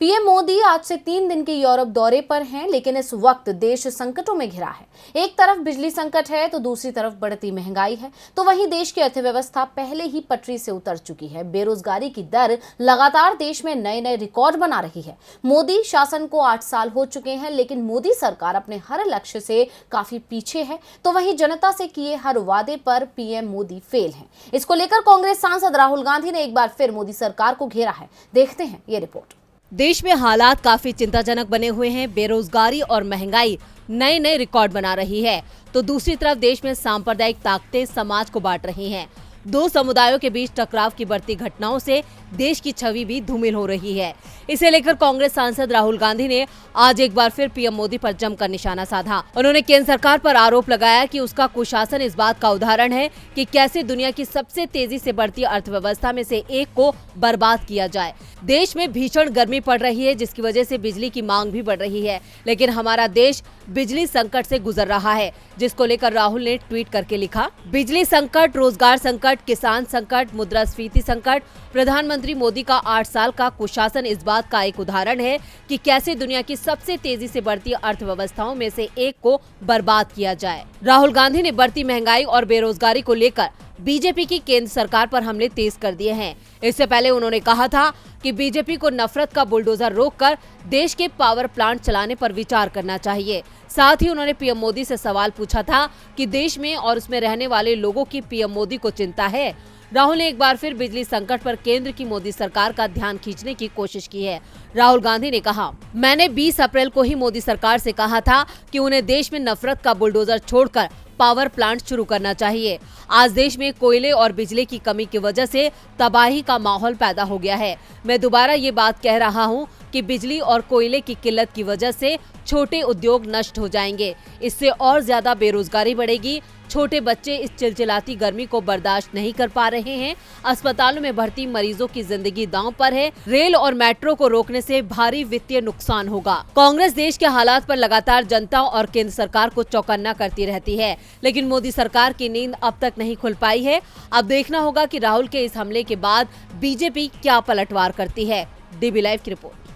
PM Modi आज से 3 दिन के यूरोप दौरे पर हैं, लेकिन इस वक्त देश संकटों में घिरा है। एक तरफ बिजली संकट है तो दूसरी तरफ बढ़ती महंगाई है, तो वहीं देश की अर्थव्यवस्था पहले ही पटरी से उतर चुकी है। बेरोजगारी की दर लगातार देश में नए नए रिकॉर्ड बना रही है। मोदी शासन को 8 साल हो चुके हैं, लेकिन मोदी सरकार अपने हर लक्ष्य से काफी पीछे है, तो वहीं जनता से किए हर वादे पर पीएम मोदी फेल हैं। इसको लेकर कांग्रेस सांसद राहुल गांधी ने एक बार फिर मोदी सरकार को घेरा है। देखते हैं ये रिपोर्ट। देश में हालात काफी चिंताजनक बने हुए हैं। बेरोजगारी और महंगाई नए नए रिकॉर्ड बना रही है, तो दूसरी तरफ देश में सांप्रदायिक ताकतें समाज को बांट रही हैं। दो समुदायों के बीच टकराव की बढ़ती घटनाओं से देश की छवि भी धूमिल हो रही है। इसे लेकर कांग्रेस सांसद राहुल गांधी ने आज एक बार फिर पीएम मोदी पर जमकर निशाना साधा। उन्होंने केंद्र सरकार पर आरोप लगाया कि उसका कुशासन इस बात का उदाहरण है कि कैसे दुनिया की सबसे तेजी से बढ़ती अर्थव्यवस्था में से एक को बर्बाद किया जाए। देश में भीषण गर्मी पड़ रही है, जिसकी वजह से बिजली की मांग भी बढ़ रही है, लेकिन हमारा देश बिजली संकट से गुजर रहा है, जिसको लेकर राहुल ने ट्वीट करके लिखा, बिजली संकट, रोजगार संकट, किसान संकट, मुद्रास्फीति संकट। प्रधानमंत्री मोदी का 8 साल का कुशासन इस बात का एक उदाहरण है कि कैसे दुनिया की सबसे तेजी से बढ़ती अर्थव्यवस्थाओं में से एक को बर्बाद किया जाए। राहुल गांधी ने बढ़ती महंगाई और बेरोजगारी को लेकर बीजेपी की केंद्र सरकार पर हमले तेज कर दिए हैं। इससे पहले उन्होंने कहा था कि बीजेपी को नफरत का बुलडोजर रोककर देश के पावर प्लांट चलाने पर विचार करना चाहिए। साथ ही उन्होंने पीएम मोदी से सवाल पूछा था कि देश में और उसमें रहने वाले लोगों की पीएम मोदी को चिंता है। राहुल ने एक बार फिर बिजली संकट पर केंद्र की मोदी सरकार का ध्यान खींचने की कोशिश की है। राहुल गांधी ने कहा, मैंने 20 अप्रैल को ही मोदी सरकार से कहा था कि उन्हें देश में नफरत का बुलडोजर छोड़कर पावर प्लांट शुरू करना चाहिए। आज देश में कोयले और बिजली की कमी की वजह से तबाही का माहौल पैदा हो गया है। मैं दोबारा ये बात कह रहा हूँ कि बिजली और कोयले की किल्लत की वजह से छोटे उद्योग नष्ट हो जाएंगे। इससे और ज्यादा बेरोजगारी बढ़ेगी। छोटे बच्चे इस चिलचिलाती गर्मी को बर्दाश्त नहीं कर पा रहे हैं। अस्पतालों में भर्ती मरीजों की जिंदगी दांव पर है। रेल और मेट्रो को रोकने से भारी वित्तीय नुकसान होगा। कांग्रेस देश के हालात पर लगातार जनता और केंद्र सरकार को चौकन्ना करती रहती है, लेकिन मोदी सरकार की नींद अब तक नहीं खुल पाई है। अब देखना होगा कि राहुल के इस हमले के बाद बीजेपी क्या पलटवार करती है। डीबी लाइव की रिपोर्ट।